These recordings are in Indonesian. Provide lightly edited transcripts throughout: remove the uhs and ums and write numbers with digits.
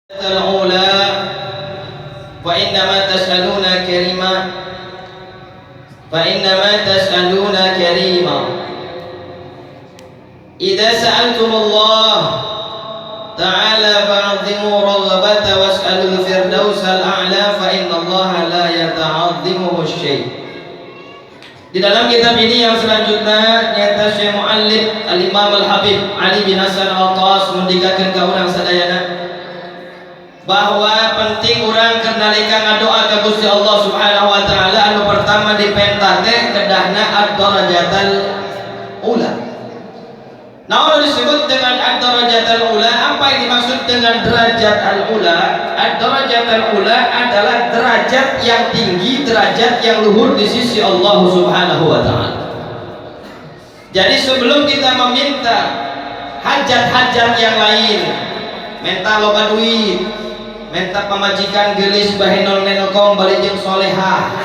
الأولى وإنما تسألون كريما إذا سألتم الله تعالى فعظموا رغبة واسألوا الفردوس الأعلى فإن الله لا يتعظمه الشيء. Di dalam kitab ini yang selanjutnya nyata Syekh Muallif Al-Imam Al-Habib Ali bin Hasan Al-Qas mendikakeun ka urang sadayana bahwa penting urang kendalikan ngadoa ka Gusti Allah Subhanahu wa taala. Anu pertama dipenta teh kedahna ad-darajatul ula. Naon disebut dengan ad-darajatul ula? Apa yang dimaksud dengan derajat al-ula? Ad-darajatul ula adalah derajat yang tinggi, derajat yang luhur di sisi Allah Subhanahu wa taala. Jadi sebelum kita meminta hajat-hajat yang lain, minta loba duit, minta pamajikan gelis bahenon nenokong bari jeung solehah,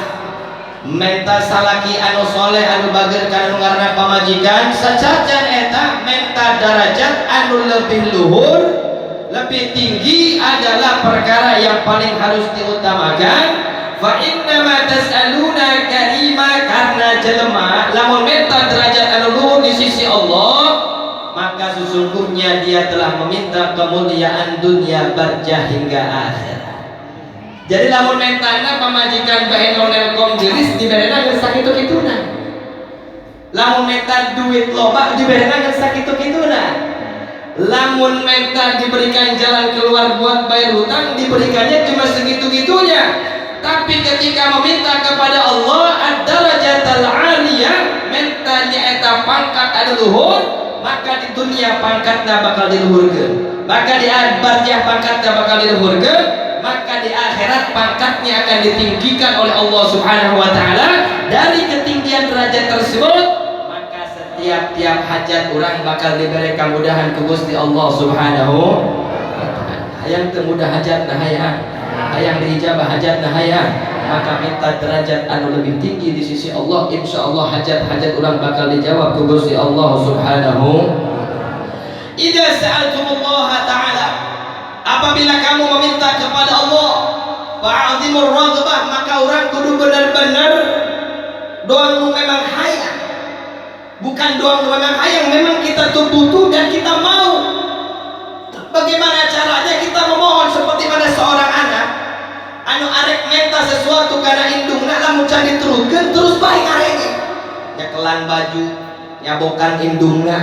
minta salaki anu soleh anu bager kana ngaranna pamajikan, sajajan eta minta derajat anu lebih luhur, lebih tinggi adalah perkara yang paling harus diutamakan. Fa innama tas'aluna karima, karena jelema lamun minta derajat anu luhur di sisi Allah, maka sesungguhnya dia telah meminta kemuliaan dunia barjah hingga akhirat. Jadi lamun mentana pamajikan bahenon nelkom gelis diberena geus sakitu-kituna. Lamun menta duit loba diberena geus sakitu-kituna. Lamun menta diberikan jalan keluar buat bayar hutang diberikannya cuma segitu-gitunya. Tapi ketika meminta kepada Allah ad-darajatul 'aliyah, menta nyaeta pangkat anu luhur, maka di dunia pangkatnya bakal diluhurkeun, maka di barjah pangkatnya bakal diluhurkeun, maka di akhirat pangkatnya akan ditinggikan oleh Allah Subhanahu wa taala. Dari ketinggian derajat tersebut, maka setiap hajat orang bakal diberi kemudahan ku Gusti Allah Subhanahu wa taala. Hayang teu mudah hajat nah hayang diijabah hajat nah hayang, maka minta derajat anu lebih tinggi di sisi Allah, insyaallah hajat-hajat orang bakal dijawab ku Gusti Allah Subhanahu. Idza sa'altumullaha ta'ala, apabila kamu meminta kepada Allah, fa'azimur raghbah, maka orang kudu benar-benar doa memang hayang, bukan doa memang hayang, memang kita tuh butuh dan kita mau. Bagaimana caranya kita memohon seperti mana seorang anak anu arek minta sesuatu karena indungna lamun can diteruskeun terus baik areke nyekelan baju, nyabokan indungna,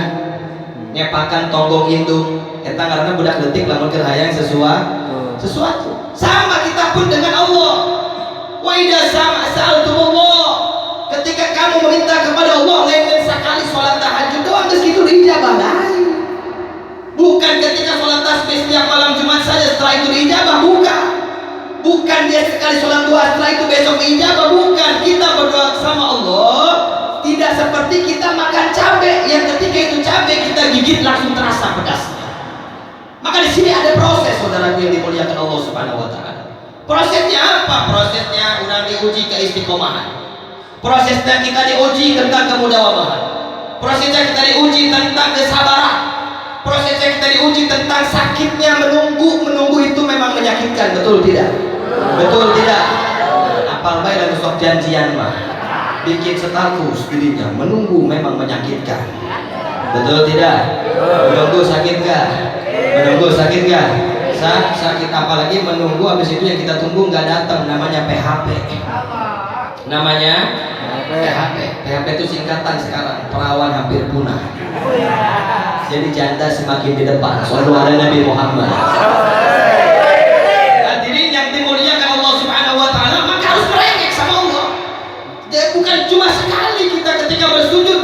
nyepakan tonggong indung, eta ngaranna budak leutik lamun keur hayang sesuatu. Sama kita pun dengan Allah. Wa idza sa'altumullah, ketika kamu meminta kepada Allah lain sekali salat tahajud doang geus kitu diijabah lain. Bukan ketika sholat tasbih setiap malam Jumat saja setelah itu diijabah, bukan dia sekali sholat duha setelah itu besok diijabah, bukan. Kita berdoa sama Allah tidak seperti kita makan cabai yang ketika itu cabai kita gigit langsung terasa pedasnya. Maka di sini ada proses, saudaraku yang dimuliakan Allah Subhanahu wa taala. Prosesnya apa? Prosesnya udah diuji keistiqomahan. Prosesnya kita diuji tentang kemudawabahan. Prosesnya kita diuji tentang kesabaran. Prosesnya kita diuji tentang sakitnya menunggu itu memang menyakitkan, betul tidak? Betul tidak? Apal bae lalu sok janjian mah bikin status dirinya menunggu memang menyakitkan, betul tidak? Menunggu sakit gak? Menunggu sakit gak? Sakit, apalagi menunggu habis itu yang kita tunggu nggak datang, namanya PHP. Namanya PHP itu singkatan sekarang perawan hampir punah. Jadi janda semakin di depan. Sallu ala Nabi Muhammad. Hadirin yang dimuliakan Allah Subhanahu wa taala, maka harus merengek sama Allah. Dia bukan cuma sekali kita ketika bersujud,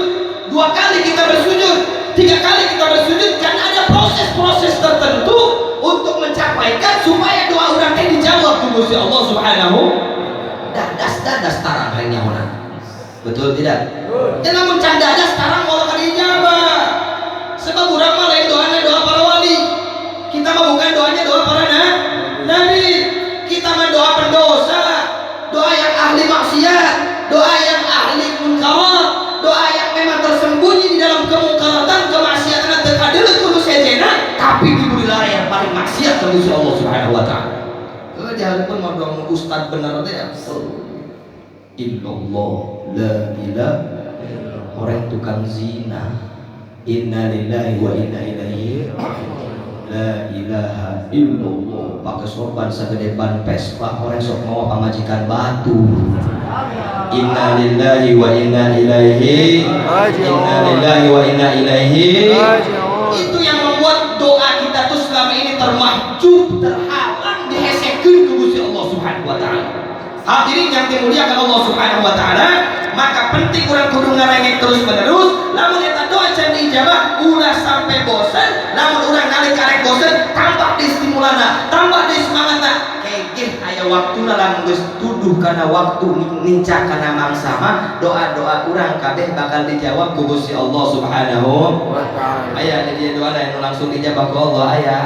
2 kali kita bersujud, 3 kali kita bersujud, kan ada proses-proses tertentu untuk mencapaikan supaya doa orang teh dijawab ku Gusti Allah Subhanahu. Dadas tarang rengnya orang. Betul tidak? Jangan mencandadas tarang Allah kan dijawab. Sebab urang mah lain doanya doa para wali. Kita mah bukan doanya doa para nabi. Kita mah doa pendosa, doa yang ahli maksiat, doa yang ahli munkarat, doa yang memang tersembunyi di dalam kemungkaratan, kemaksiatan teu kadeuleuh kudu sejena, tapi di bumi layar paling maksiat ka Gusti Allah Subhanahu wa taala. Diharapkeun mah dong ustad bener teh ya. Illallah la ilaha orang tukang zina. Inna lillahi wa inna ilaihi la ilaha illallah. Pakai sorban sagede ban Vespa orang sok mawa pamajikan batu. Inna lillahi wa inna ilaihi inna lillahi wa inna ilaihi. Itu yang membuat doa kita tuh selama ini termahjub, terhalang, dihesekeun ku Gusti Allah Subhanahu wa taala. Hadirin yang dimuliakan Allah Subhanahu wa taala, maka penting urang kudu ngarengek terus menerus. Lamun eta doa can diijabah ulah sampai bosan, lamun urang nalika karek bosan tambah distimulana, tambah disemangatna. Kegeh aya waktuna lamun geus tuduh kana waktu nincak kana mangsa mah doa-doa urang kabeh bakal dijawab ku Gusti Allah Subhanahu wa taala. Aya di dieu doa anu langsung dijabah ku Allah aya.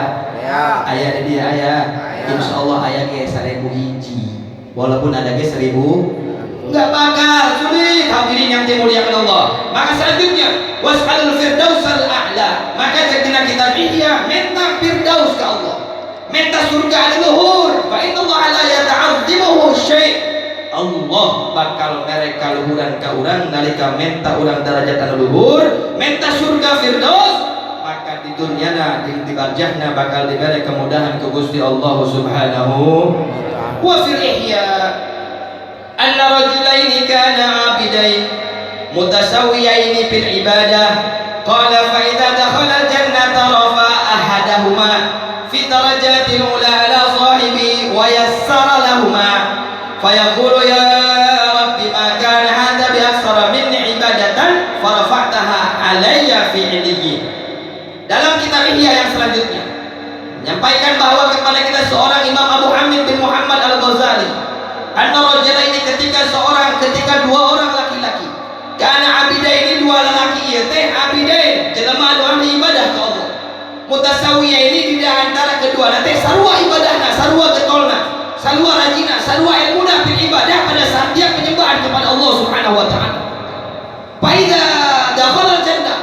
Aya di dieu aya. Insyaallah aya ge 1000 hiji. Walaupun ada ge 1000 enggak bakal sulit. Hadirin yang dimuliakan Allah, maka selanjutnya was'alul firdausal a'la. Maka jadinya kita ihya minta firdaus ke Allah, minta surga anu luhur. Fa innallaha la yata'azzimuhu syai'. Allah bakal mereka luhuran ka urang nalika minta urang derajat anu luhur, minta surga firdaus. Maka di dunyana di barjahna bakal diberi kemudahan ke Gusti Allah Subhanahu wa fil ihya anna rajulaini kana abidain mutasawiyaini fil ibadah qala fa idza dakhala jannata rafa ahadahuma fi darajatil ula ala sahibi wa yassara lahuma fa yaqulu ya rabbi ma kana hadha bi aktsara minni ibadatan fa rafa'taha alayya fi iliyyin. Dalam kitab Ihya yang selanjutnya menyampaikan bahwa kepada kita seorang Imam Abu Hamid bin Muhammad Al-Ghazali, anna rajula ini ketika dua orang laki-laki, kana abidain dua lelaki ieu teh abidain jelema anu ahli ibadah ka Allah. Mutasawiya ini di antara kedua teh sarua ibadahna, sarua getolna, sarua rajina, sarua ilmuna fil ibadah pada saat dia penyembahan kepada Allah Subhanahu wa taala. Faida dakhala jannah,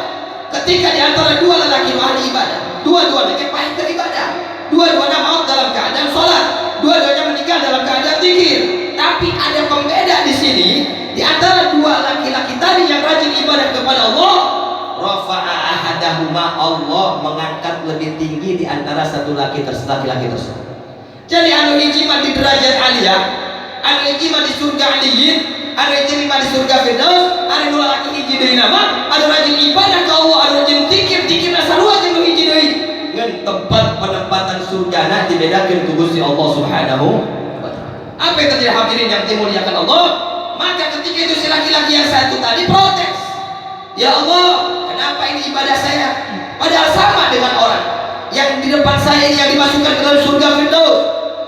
ketika di antara dua lelaki ahli ibadah, dua-duanya pahit beribadah, dua-duanya maut dalam keadaan sholat, dua-duanya meninggal dalam keadaan zikir. Tapi ada pembeda di sini, di antara dua laki-laki tadi yang rajin ibadah kepada Allah, rafa'a ahadahuma, Allah mengangkat lebih tinggi di antara satu laki-laki tersebut. Jadi anu hiji mah di derajat aliyah, anu hiji mah di surga aliyin, anu hiji mah di surga firdaus, anu dua laki hiji deui nama, anu rajin ibadah ke Allah, anu rajin zikir sarua jeung nu hiji deui. Ngan tempat penempatan surgana dibedakeun ku Gusti Allah Subhanahu wa taala. Apa yang terjadi hadirin yang dimuliakan Allah? Maka ketika itu si laki-laki yang satu tadi protes, ya Allah, kenapa ini ibadah saya padahal sama dengan orang yang di depan saya ini yang dimasukkan ke dalam surga firdaus,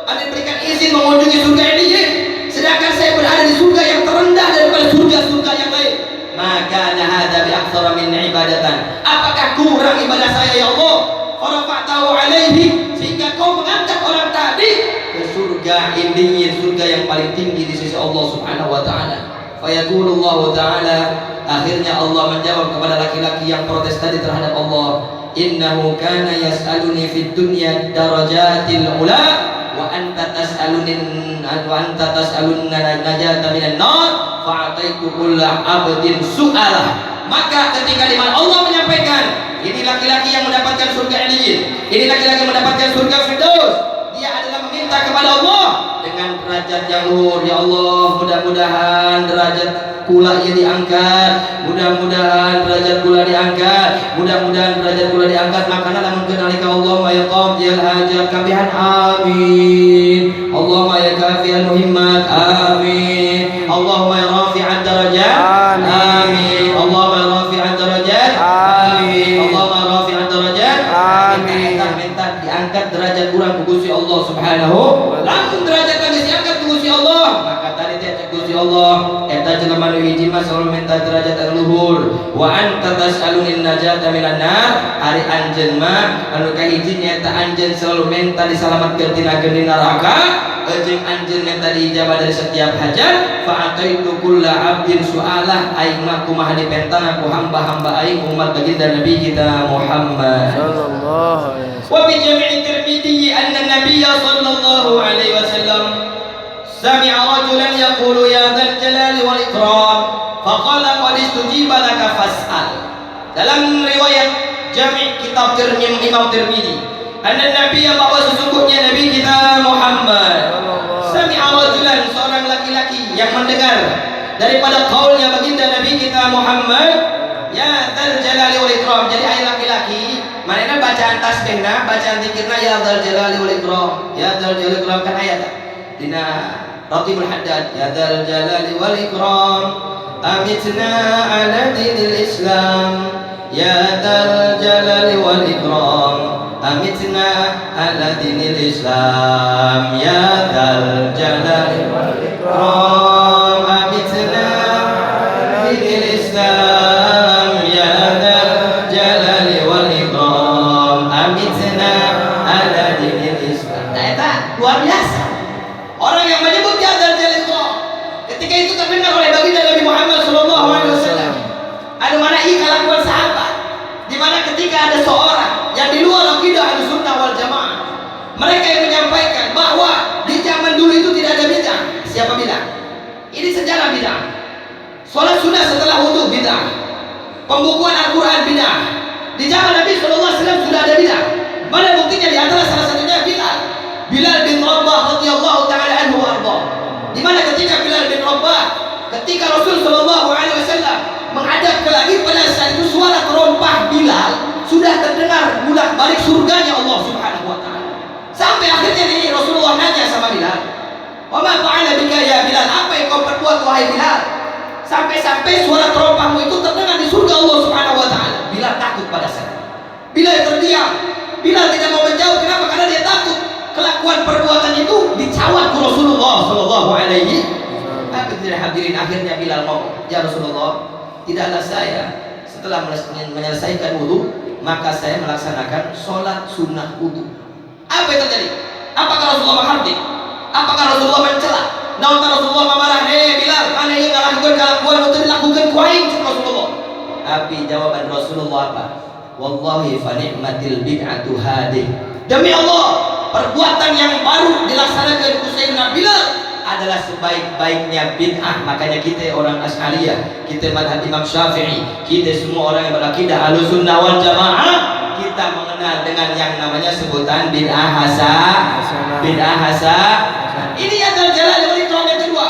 ada diberikan izin mengunjungi surga ini, sedangkan saya berada di surga yang terendah daripada surga-surga yang lain. Maka hadza bi aktsara min ibadatan, apakah kurang ibadah saya ya Allah? Farafa'tahu alaihi, sehingga kau mengangkat orang tadi ke surga ini, surga yang paling tinggi di sisi Allah Subhanahu wa taala. Fayaqulullahu taala, akhirnya Allah menjawab kepada laki-laki yang protes tadi terhadap Allah, innahu kana yas'aluni fid dunya darajatil ula wa anta tas'alunna najata minan nar fa'ataitu kulla abdin su'alah. Maka ketika di mana Allah menyampaikan ini laki-laki yang mendapatkan surga aliyin, ini laki-laki yang mendapatkan surga firdaus, dia adalah meminta kepada Allah dengan derajat yang luhur. Ya Allah, mudah-mudahan derajat kula ia diangkat, mudah-mudahan derajat kula diangkat, mudah-mudahan derajat kula diangkat. Makanya lamun kenalika Allahumma ya qadiyal hajat kabihan, amin. Allahumma ya kafiyal muhimmat, amin. Allahumma ya rafi'ad darajat, amin. Allahumma ya rafi'ad darajat, amin. Allahumma rafi'ad darajat, amin. Minta diangkat derajat kurang ku Gusti Allah Subhanahu. Lamun derajat geus diangkat ku Gusti Allah, maka tadi teh Gusti Allah eta jelema nu hiji mah selalu minta derajat anu luhur. Wa anta tas'alun najata minan nar, ari anjeun mah anu kahiji nyaeta anjeun selalu minta diselamatkeun tina geuning neraka. jeung anjeun minta diijabah dari setiap hajat fa ataitu kulla abdin su'alah aing mah kumaha dipentang aku hamba-hamba aing umat baginda Nabi kita Muhammad sallallahu alaihi wasallam. Wa fi jami' Tirmidzi anna Nabiyya sallallahu alaihi wasallam sami'a rajulan yaqulu ya dzal jalali wal ikram faqala qad istujiba laka fas'al. Dalam riwayat Jami' kitab Imam Tirmidzi, anna Nabiyya bahwa sesungguhnya Nabi kita Muhammad sami'a rajulan seorang laki-laki yang mendengar daripada qaulnya baginda Nabi kita Muhammad ya dzal jalali wal ikram. Jadi ai laki-laki manehna bacaan tasbihna bacaan zikirna ya dzal jalali wal ikram, ya dzal jalali wal ikram kan ayat dina Ratibul Haddad ya dzal jalali wal ikram amitna ala dinil Islam ya dzal jalali wal ikram amitna ala dinil Islam ya dzal jalali wal ikram amitna ala dinil Islam ya dzal jalali wal ikram amitna ala dinil Islam. Nah eta luar biasa orang yang menyebut ya dzal jalali wal ikram ketika itu terdengar oleh baginda Nabi Muhammad sallallahu alaihi wasallam. Ada mana ini kelakuan sahabat di mana ketika ada seorang yang di luar akidah Ahlussunnah wal Jamaah, mereka yang menyampaikan bahwa di zaman dulu itu tidak ada bid'ah. Siapa bilang? Ini sejarah bid'ah. Salat sunnah setelah wudu bid'ah. Pembukuan Al-Qur'an bid'ah. Di zaman Nabi sallallahu alaihi wasallam sudah ada bid'ah. Mana buktinya? Di antara salah satunya Bilal bin Rabah radhiyallahu taala anhu warḍah. Di mana ketika Bilal bin Rabah, ketika Rasul sallallahu alaihi wasallam menghadap ke langit pada saat itu suara terompah Bilal sudah terdengar bolak-balik surganya Allah Subhanahu wa taala. Sampai akhirnya nih Rasulullah nanya sama Bilal, "Wa ma fa'ala bika ya Bilal? Apa yang kau perbuat wahai Bilal? Sampai-sampai suara terompahmu itu terdengar di surga Allah Subhanahu wa taala." Bilal takut pada saat itu. Bilal terdiam. Bilal tidak mau menjawab. Kenapa? Karena dia takut kelakuan perbuatan itu dicawat ke Rasulullah sallallahu alaihi wasallam. Hadirin, akhirnya Bilal ngomong, "Ya Rasulullah, tidaklah saya setelah menyelesaikan wudu maka saya melaksanakan sholat sunnah wudu." Apa yang terjadi? Apakah Rasulullah menghardik? Apakah Rasulullah mencela? Namun Rasulullah memarah, Bilal, mana yang ngalakukan kelakuan untuk dilakukan kuaing Rasulullah? Tapi jawaban Rasulullah apa? Wallahi fa ni'matil bid'atu hadih. Demi Allah, perbuatan yang baru dilaksanakan Sayyidina Bilal adalah sebaik-baiknya bid'ah. Makanya kita orang Asy'ariyah, kita mazhab Imam Syafi'i, kita semua orang yang berakidah Ahlussunnah wal Jamaah, kita mengenal dengan yang namanya sebutan bid'ah hasanah. Bid'ah hasanah. Ini yang terjadi dari tahun yang kedua.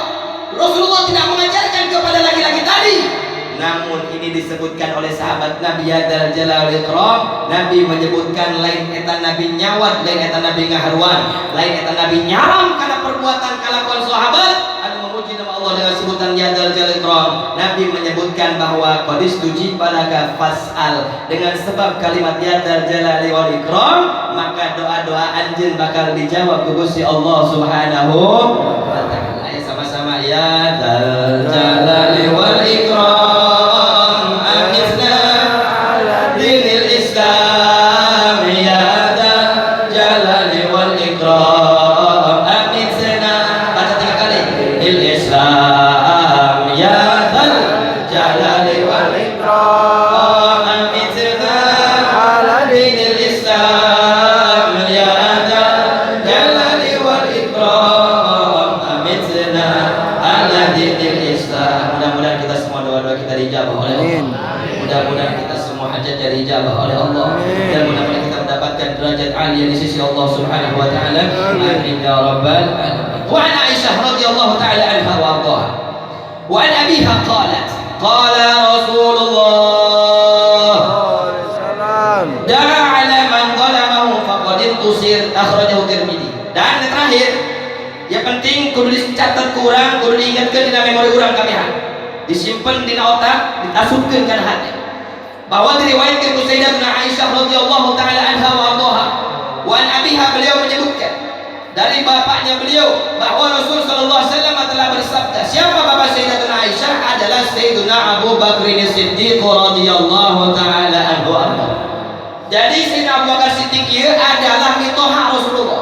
Rasulullah tidak mengajarkan kepada laki-laki tadi. Namun ini disebutkan oleh sahabat Nabi ya dzal jalali wal ikram. Nabi menyebutkan lain eta Nabi nyawat, lain eta Nabi ngaharuan, lain eta Nabi nyaram karena perbuatan kelakuan sahabat anu memuji nama Allah dengan sebutan ya dzal jalali wal ikram. Nabi menyebutkan bahwa qad istujiba laka fas'al. Dengan sebab kalimat ya dzal jalali wal ikram, maka doa-doa anjeun bakal dijawab ku Gusti Allah Subhanahu wa taala. Ayo sama-sama ya dzal jalali wal ikram. Mudah-mudahan kita semua hajatnya dijabah oleh Allah, dan mudah-mudahan kita mendapatkan derajat alia di sisi Allah Subhanahu wa taala. Amin ya rabbal alamin. Wa an Aisyah radhiyallahu taala anha wa ardhaha wa an abiha qalat qala Rasulullah da'a ala man zalamahu faqad intusir, akhrajahu Tirmidzi. Dan yang terakhir, yang penting kudu dicatat kurang, kudu diingatkan di memori urang kamihan, disimpan di otak, ditasupkeun kana hati, bahwa diriwayatkan ku Sayyidatuna Aisyah radhiyallahu taala anha wa ardhaha wa an abiha, beliau menyebutkan dari bapaknya beliau bahwa Rasul sallallahu alaihi wasallam telah bersabda. Siapa bapak Sayyidatuna Aisyah? Adalah Sayyiduna Abu Bakr As-Siddiq radhiyallahu taala anhu. Jadi Sayyidina Abu Bakar Siddiq adalah mitoha Rasulullah.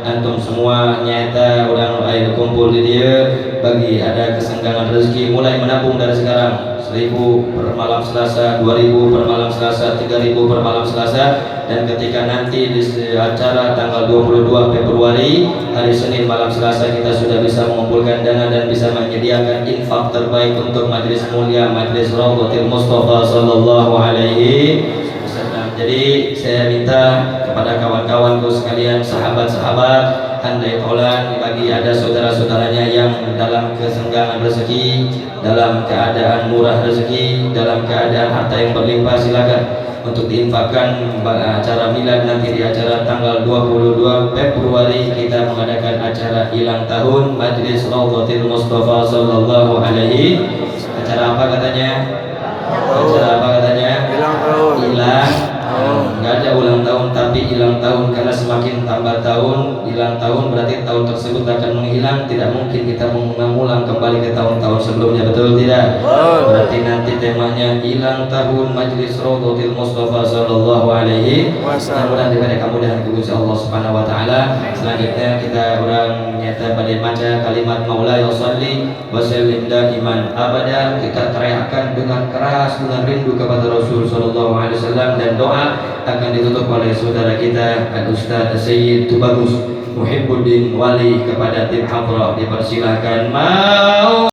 antum semua nyata orang air kumpul di dia bagi ada kesenggangan rezeki mulai menabung dari sekarang 1.000 per malam Selasa, 2.000 per malam Selasa, 3.000 per malam Selasa, dan ketika nanti di acara tanggal 22 Februari hari Senin malam Selasa kita sudah bisa mengumpulkan dana dan bisa menyediakan infak terbaik untuk majelis mulia majelis Raudhatul Mustafa sallallahu alaihi wasallam. Jadi saya minta kepada kawan-kawanku sekalian, sahabat-sahabat, andai taulan bagi ada saudara-saudaranya yang dalam kesenggangan rezeki, dalam keadaan murah rezeki, dalam keadaan harta yang berlimpah, silakan untuk diinfakkan acara milad nanti di acara tanggal 22 Februari kita mengadakan acara hilang tahun Majelis Raudhatul Mustafa sallallahu alaihi. Acara apa katanya? Acara apa katanya? Hilang tahun. Hilang. Nggak ada ulang tahun tapi hilang tahun, karena semakin tambah tahun hilang tahun berarti tahun tersebut akan menghilang, tidak mungkin kita mengulang kembali ke tahun-tahun sebelumnya, betul tidak? Berarti nanti temanya hilang tahun Majelis Raudhatul Mustafa sallallahu alaihi wasallam. Mudah-mudahan diberi kemudahan kepada Allah Subhanahu wa taala. Selanjutnya kita orang nyata pada baca kalimat Maula ya sholli wa sallim daiman abada, kita teriakkan dengan keras dengan rindu kepada Rasul sallallahu alaihi wasallam, dan doa akan ditutup oleh saudara kita Al-Ustaz Sayyid Tubagus Muhibbuddin Wali kepada tim Hadhrah. Dipersilahkan mau